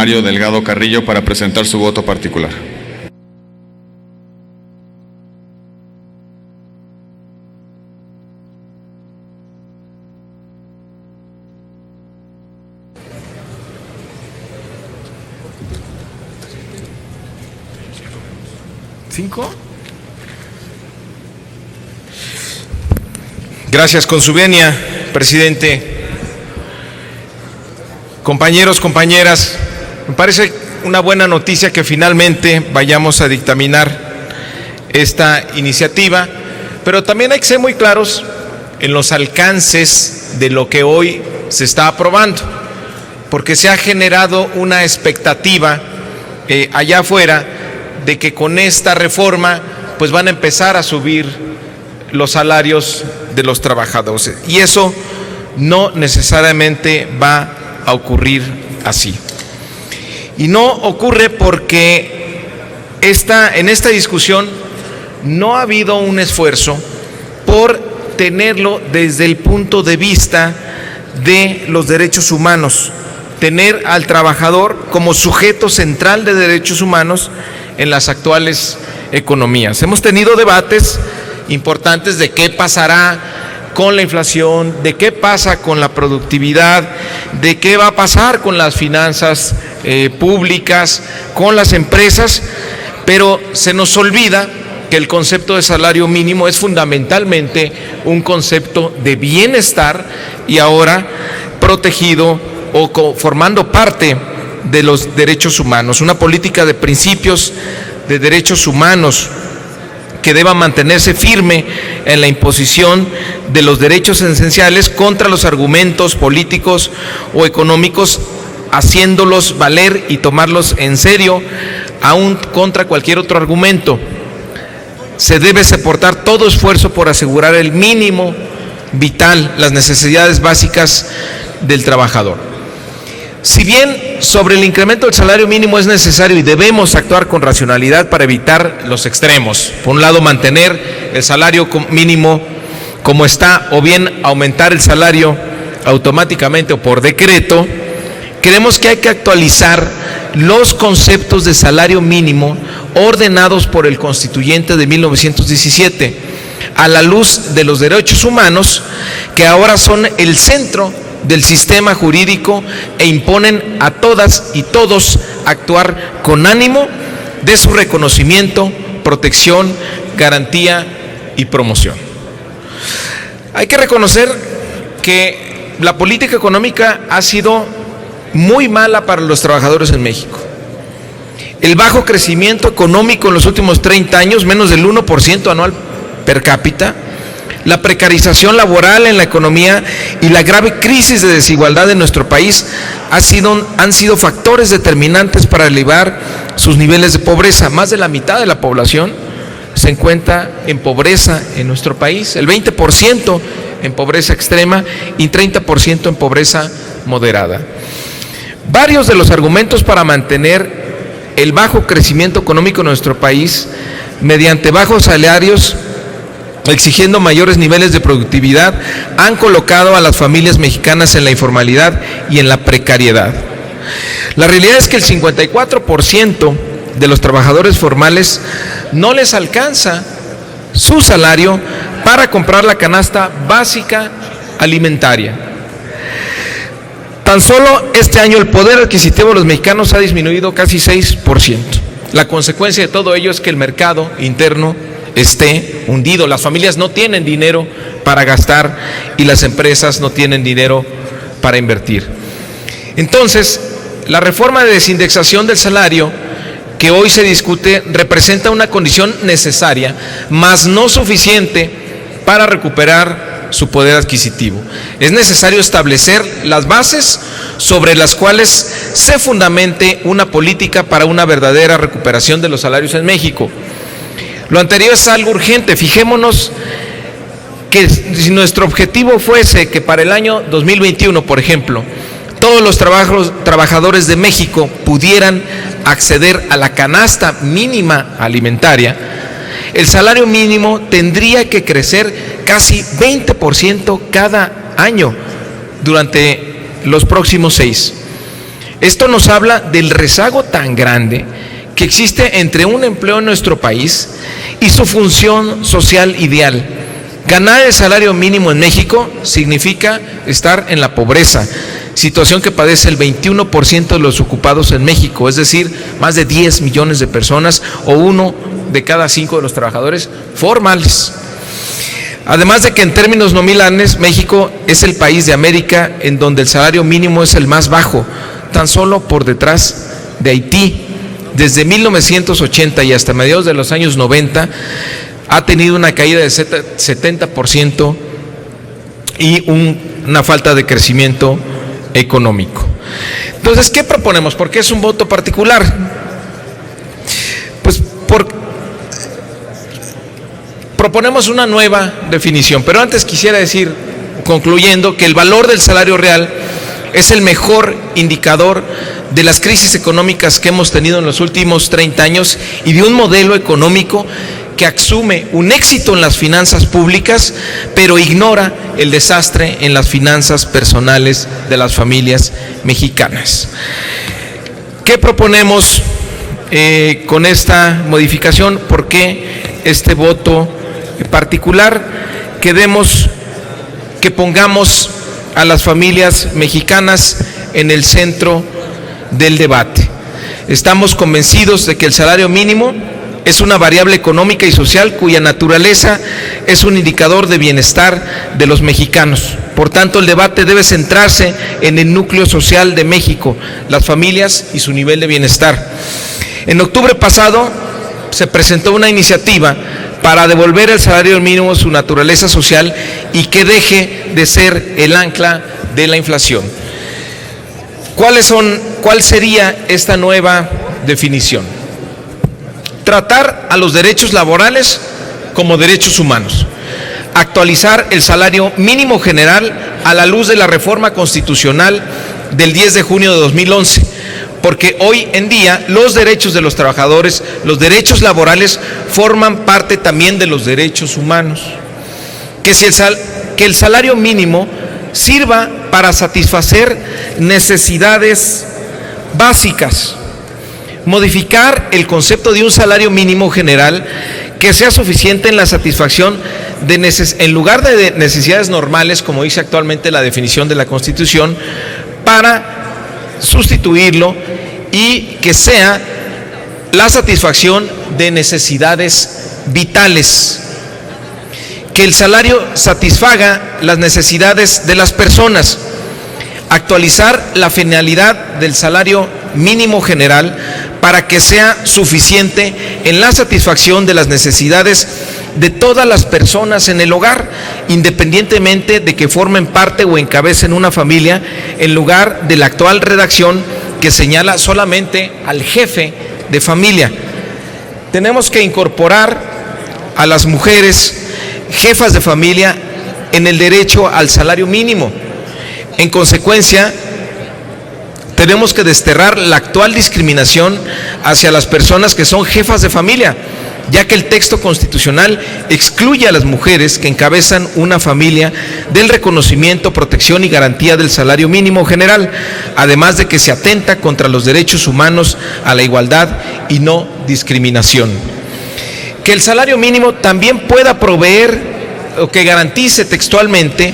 Mario Delgado Carrillo para presentar su voto particular. ¿5? Gracias, con su venia, presidente. Compañeros, compañeras, me parece una buena noticia que finalmente vayamos a dictaminar esta iniciativa, pero también hay que ser muy claros en los alcances de lo que hoy se está aprobando, porque se ha generado una expectativa allá afuera de que con esta reforma pues van a empezar a subir los salarios de los trabajadores, y eso no necesariamente va a ocurrir así. Y no ocurre porque en esta discusión no ha habido un esfuerzo por tenerlo desde el punto de vista de los derechos humanos, tener al trabajador como sujeto central de derechos humanos en las actuales economías. Hemos tenido debates importantes de qué pasará con la inflación, de qué pasa con la productividad, de qué va a pasar con las finanzas públicas, con las empresas, pero se nos olvida que el concepto de salario mínimo es fundamentalmente un concepto de bienestar y ahora protegido o formando parte de los derechos humanos, una política de principios de derechos humanos que deba mantenerse firme en la imposición de los derechos esenciales contra los argumentos políticos o económicos, haciéndolos valer y tomarlos en serio, aún contra cualquier otro argumento. Se debe soportar todo esfuerzo por asegurar el mínimo vital, las necesidades básicas del trabajador. Si bien sobre el incremento del salario mínimo es necesario y debemos actuar con racionalidad para evitar los extremos, por un lado mantener el salario mínimo como está o bien aumentar el salario automáticamente o por decreto, creemos que hay que actualizar los conceptos de salario mínimo ordenados por el Constituyente de 1917 a la luz de los derechos humanos que ahora son el centro del sistema jurídico e imponen a todas y todos actuar con ánimo de su reconocimiento, protección, garantía y promoción. Hay que reconocer que la política económica ha sido muy mala para los trabajadores en México. El bajo crecimiento económico en los últimos 30 años, menos del 1% anual per cápita, la precarización laboral en la economía y la grave crisis de desigualdad en nuestro país han sido factores determinantes para elevar sus niveles de pobreza. Más de la mitad de la población se encuentra en pobreza en nuestro país, el 20% en pobreza extrema y 30% en pobreza moderada. Varios de los argumentos para mantener el bajo crecimiento económico en nuestro país mediante bajos salarios, exigiendo mayores niveles de productividad, han colocado a las familias mexicanas en la informalidad y en la precariedad. La realidad es que el 54% de los trabajadores formales no les alcanza su salario para comprar la canasta básica alimentaria. Tan solo este año el poder adquisitivo de los mexicanos ha disminuido casi 6%. La consecuencia de todo ello es que el mercado interno esté hundido, las familias no tienen dinero para gastar y las empresas no tienen dinero para invertir. Entonces, la reforma de desindexación del salario que hoy se discute representa una condición necesaria, mas no suficiente para recuperar su poder adquisitivo. Es necesario establecer las bases sobre las cuales se fundamente una política para una verdadera recuperación de los salarios en México. Lo anterior es algo urgente. Fijémonos que si nuestro objetivo fuese que para el año 2021, por ejemplo, todos los trabajadores de México pudieran acceder a la canasta mínima alimentaria, el salario mínimo tendría que crecer casi 20% cada año durante los próximos 6. Esto nos habla del rezago tan grande que existe entre un empleo en nuestro país y su función social ideal. Ganar el salario mínimo en México significa estar en la pobreza, situación que padece el 21% de los ocupados en México, es decir, más de 10 millones de personas o 1 de cada 5 de los trabajadores formales. Además de que en términos nominales, México es el país de América en donde el salario mínimo es el más bajo, tan solo por detrás de Haití. Desde 1980 y hasta mediados de los años 90 ha tenido una caída de 70% y una falta de crecimiento económico. Entonces, ¿qué proponemos? ¿Por qué es un voto particular? Pues proponemos una nueva definición, pero antes quisiera decir, concluyendo, que el valor del salario real es el mejor indicador de las crisis económicas que hemos tenido en los últimos 30 años y de un modelo económico que asume un éxito en las finanzas públicas, pero ignora el desastre en las finanzas personales de las familias mexicanas. ¿Qué proponemos con esta modificación? ¿Por qué este voto particular? Que pongamos a las familias mexicanas en el centro del debate. Estamos convencidos de que el salario mínimo es una variable económica y social cuya naturaleza es un indicador de bienestar de los mexicanos. Por tanto, el debate debe centrarse en el núcleo social de México, las familias y su nivel de bienestar. En octubre pasado se presentó una iniciativa para devolver el salario mínimo su naturaleza social y que deje de ser el ancla de la inflación. ¿Cuál sería esta nueva definición? Tratar a los derechos laborales como derechos humanos. Actualizar el salario mínimo general a la luz de la reforma constitucional del 10 de junio de 2011, porque hoy en día los derechos de los trabajadores, los derechos laborales, forman parte también de los derechos humanos. Que el salario mínimo sirva para satisfacer necesidades básicas. Modificar el concepto de un salario mínimo general que sea suficiente en la satisfacción en lugar de necesidades normales, como dice actualmente la definición de la Constitución, para sustituirlo y que sea la satisfacción de necesidades vitales. Que el salario satisfaga las necesidades de las personas. Actualizar la finalidad del salario mínimo general para que sea suficiente en la satisfacción de las necesidades de todas las personas en el hogar, independientemente de que formen parte o encabecen una familia, en lugar de la actual redacción que señala solamente al jefe de familia. Tenemos que incorporar a las mujeres jefas de familia en el derecho al salario mínimo. En consecuencia, tenemos que desterrar la actual discriminación hacia las personas que son jefas de familia, ya que el texto constitucional excluye a las mujeres que encabezan una familia del reconocimiento, protección y garantía del salario mínimo general, además de que se atenta contra los derechos humanos a la igualdad y no discriminación. Que el salario mínimo también pueda proveer, o que garantice textualmente,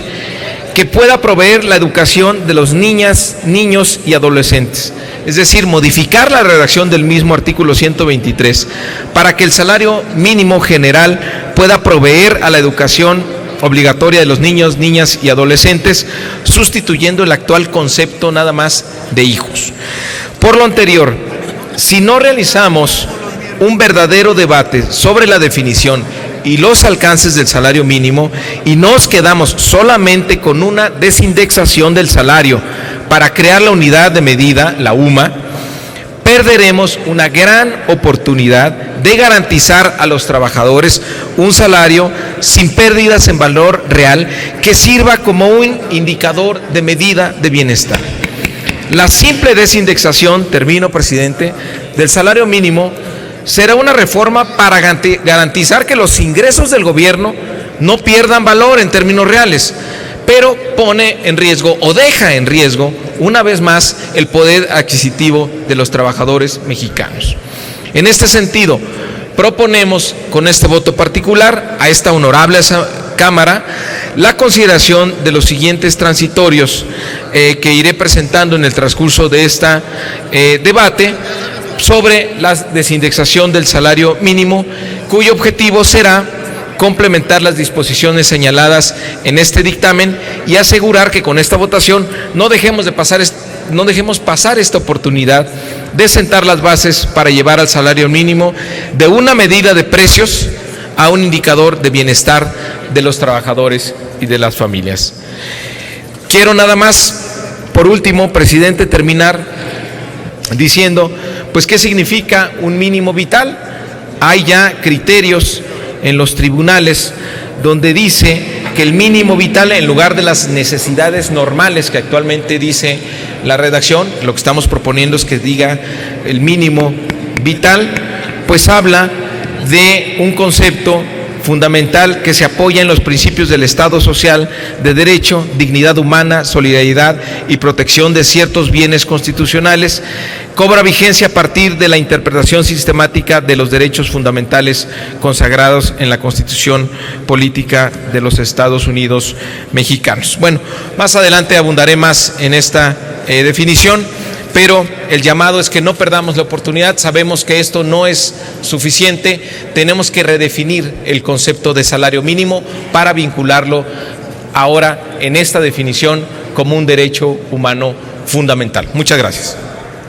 que pueda proveer la educación de los niñas, niños y adolescentes. Es decir, modificar la redacción del mismo artículo 123 para que el salario mínimo general pueda proveer a la educación obligatoria de los niños, niñas y adolescentes, sustituyendo el actual concepto nada más de hijos. Por lo anterior, si no realizamos un verdadero debate sobre la definición y los alcances del salario mínimo y nos quedamos solamente con una desindexación del salario para crear la unidad de medida, la UMA, perderemos una gran oportunidad de garantizar a los trabajadores un salario sin pérdidas en valor real que sirva como un indicador de medida de bienestar. La simple desindexación, termino, presidente, del salario mínimo será una reforma para garantizar que los ingresos del gobierno no pierdan valor en términos reales, pero pone en riesgo o deja en riesgo una vez más el poder adquisitivo de los trabajadores mexicanos. En este sentido, proponemos con este voto particular a esta honorable Cámara la consideración de los siguientes transitorios que iré presentando en el transcurso de este debate sobre la desindexación del salario mínimo, cuyo objetivo será complementar las disposiciones señaladas en este dictamen y asegurar que con esta votación no dejemos pasar esta oportunidad de sentar las bases para llevar al salario mínimo de una medida de precios a un indicador de bienestar de los trabajadores y de las familias. Quiero nada más, por último, presidente, terminar diciendo, pues, ¿qué significa un mínimo vital? Hay ya criterios en los tribunales donde dice que el mínimo vital, en lugar de las necesidades normales que actualmente dice la redacción, lo que estamos proponiendo es que diga el mínimo vital, pues habla de un concepto fundamental que se apoya en los principios del Estado social, de derecho, dignidad humana, solidaridad y protección de ciertos bienes constitucionales. Cobra vigencia a partir de la interpretación sistemática de los derechos fundamentales consagrados en la Constitución Política de los Estados Unidos Mexicanos. Bueno, más adelante abundaré más en esta definición, pero el llamado es que no perdamos la oportunidad. Sabemos que esto no es suficiente, tenemos que redefinir el concepto de salario mínimo para vincularlo ahora en esta definición como un derecho humano fundamental. Muchas gracias.